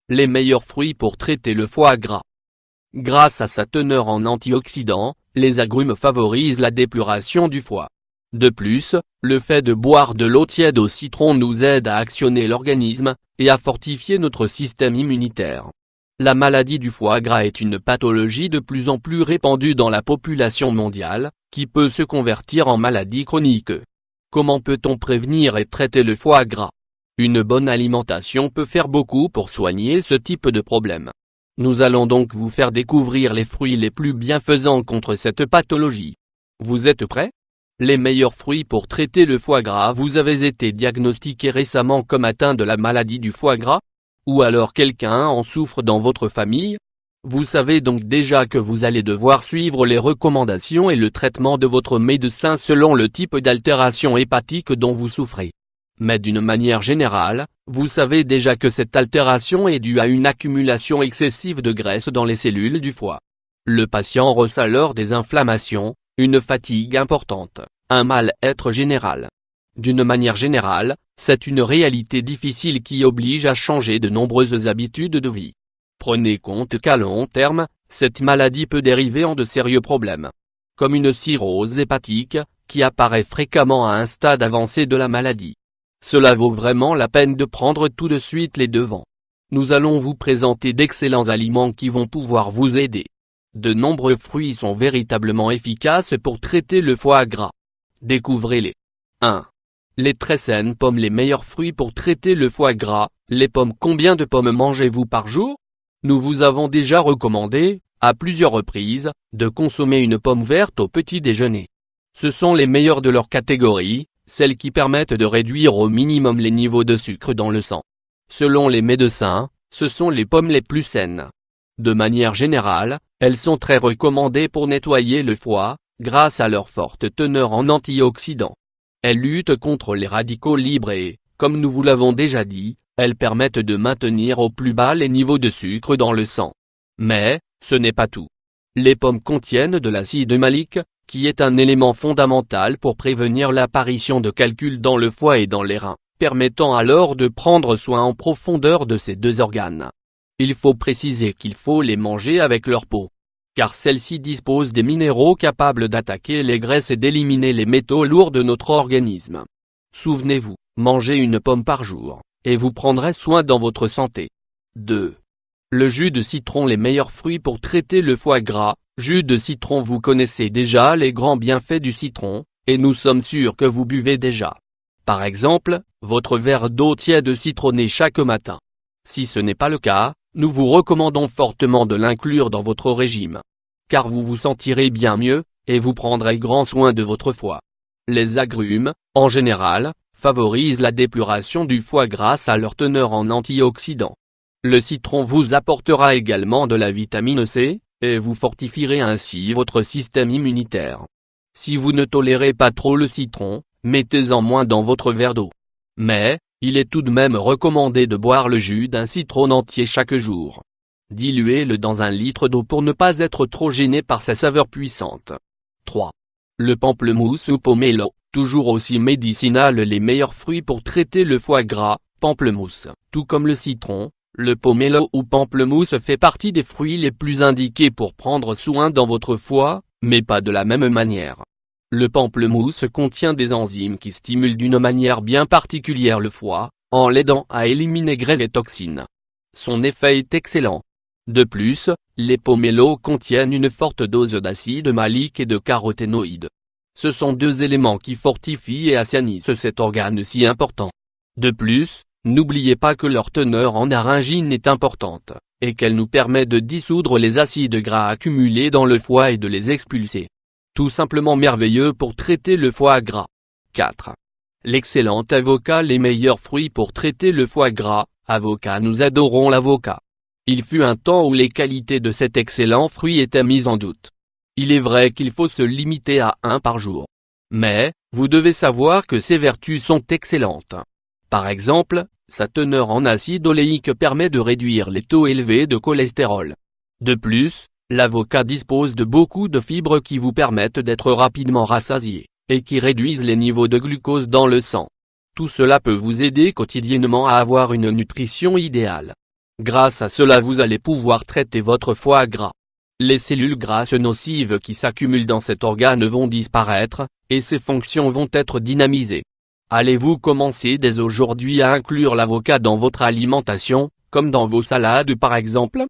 Les meilleurs fruits pour traiter le foie gras. Grâce à sa teneur en antioxydants, les agrumes favorisent la dépuration du foie. De plus, le fait de boire de l'eau tiède au citron nous aide à actionner l'organisme, et à fortifier notre système immunitaire. La maladie du foie gras est une pathologie de plus en plus répandue dans la population mondiale, qui peut se convertir en maladie chronique. Comment peut-on prévenir et traiter le foie gras? Une bonne alimentation peut faire beaucoup pour soigner ce type de problème. Nous allons donc vous faire découvrir les fruits les plus bienfaisants contre cette pathologie. Vous êtes prêts? Les meilleurs fruits pour traiter le foie gras. Vous avez été diagnostiqué récemment comme atteint de la maladie du foie gras? Ou alors quelqu'un en souffre dans votre famille? Vous savez donc déjà que vous allez devoir suivre les recommandations et le traitement de votre médecin selon le type d'altération hépatique dont vous souffrez. Mais d'une manière générale, vous savez déjà que cette altération est due à une accumulation excessive de graisse dans les cellules du foie. Le patient ressent alors des inflammations, une fatigue importante, un mal-être général. D'une manière générale, c'est une réalité difficile qui oblige à changer de nombreuses habitudes de vie. Prenez compte qu'à long terme, cette maladie peut dériver en de sérieux problèmes. Comme une cirrhose hépatique, qui apparaît fréquemment à un stade avancé de la maladie. Cela vaut vraiment la peine de prendre tout de suite les devants. Nous allons vous présenter d'excellents aliments qui vont pouvoir vous aider. De nombreux fruits sont véritablement efficaces pour traiter le foie gras. Découvrez-les. 1. Les très saines pommes. Les meilleurs fruits pour traiter le foie gras. Les pommes. Combien de pommes mangez-vous par jour? Nous vous avons déjà recommandé, à plusieurs reprises, de consommer une pomme verte au petit déjeuner. Ce sont les meilleures de leur catégorie, celles qui permettent de réduire au minimum les niveaux de sucre dans le sang. Selon les médecins, ce sont les pommes les plus saines. De manière générale, elles sont très recommandées pour nettoyer le foie, grâce à leur forte teneur en antioxydants. Elles luttent contre les radicaux libres et, comme nous vous l'avons déjà dit, elles permettent de maintenir au plus bas les niveaux de sucre dans le sang. Mais, ce n'est pas tout. Les pommes contiennent de l'acide malique, qui est un élément fondamental pour prévenir l'apparition de calculs dans le foie et dans les reins, permettant alors de prendre soin en profondeur de ces deux organes. Il faut préciser qu'il faut les manger avec leur peau, car celle-ci dispose des minéraux capables d'attaquer les graisses et d'éliminer les métaux lourds de notre organisme. Souvenez-vous, mangez une pomme par jour, et vous prendrez soin dans votre santé. 2. Le jus de citron. Les meilleurs fruits pour traiter le foie gras. Jus de citron. Vous connaissez déjà les grands bienfaits du citron, et nous sommes sûrs que vous buvez déjà, par exemple, votre verre d'eau tiède citronnée chaque matin. Si ce n'est pas le cas, nous vous recommandons fortement de l'inclure dans votre régime. Car vous vous sentirez bien mieux, et vous prendrez grand soin de votre foie. Les agrumes, en général, favorisent la dépuration du foie grâce à leur teneur en antioxydants. Le citron vous apportera également de la vitamine C, et vous fortifierez ainsi votre système immunitaire. Si vous ne tolérez pas trop le citron, mettez-en moins dans votre verre d'eau. Mais, il est tout de même recommandé de boire le jus d'un citron entier chaque jour. Diluez-le dans 1 litre d'eau pour ne pas être trop gêné par sa saveur puissante. 3. Le pamplemousse ou pomelo, toujours aussi médicinal. Les meilleurs fruits pour traiter le foie gras. Pamplemousse, tout comme le citron, le pomelo ou pamplemousse fait partie des fruits les plus indiqués pour prendre soin dans votre foie, mais pas de la même manière. Le pamplemousse contient des enzymes qui stimulent d'une manière bien particulière le foie, en l'aidant à éliminer graisse et toxines. Son effet est excellent. De plus, les pomelos contiennent une forte dose d'acide malique et de caroténoïdes. Ce sont 2 éléments qui fortifient et assainissent cet organe si important. De plus, n'oubliez pas que leur teneur en aryngine est importante, et qu'elle nous permet de dissoudre les acides gras accumulés dans le foie et de les expulser. Tout simplement merveilleux pour traiter le foie gras. 4. L'excellent avocat. Les meilleurs fruits pour traiter le foie gras. Avocat. Nous adorons l'avocat. Il fut un temps où les qualités de cet excellent fruit étaient mises en doute. Il est vrai qu'il faut se limiter à 1 par jour. Mais, vous devez savoir que ses vertus sont excellentes. Par exemple, sa teneur en acide oléique permet de réduire les taux élevés de cholestérol. De plus, l'avocat dispose de beaucoup de fibres qui vous permettent d'être rapidement rassasié, et qui réduisent les niveaux de glucose dans le sang. Tout cela peut vous aider quotidiennement à avoir une nutrition idéale. Grâce à cela vous allez pouvoir traiter votre foie gras. Les cellules grasses nocives qui s'accumulent dans cet organe vont disparaître, et ses fonctions vont être dynamisées. Allez-vous commencer dès aujourd'hui à inclure l'avocat dans votre alimentation, comme dans vos salades par exemple?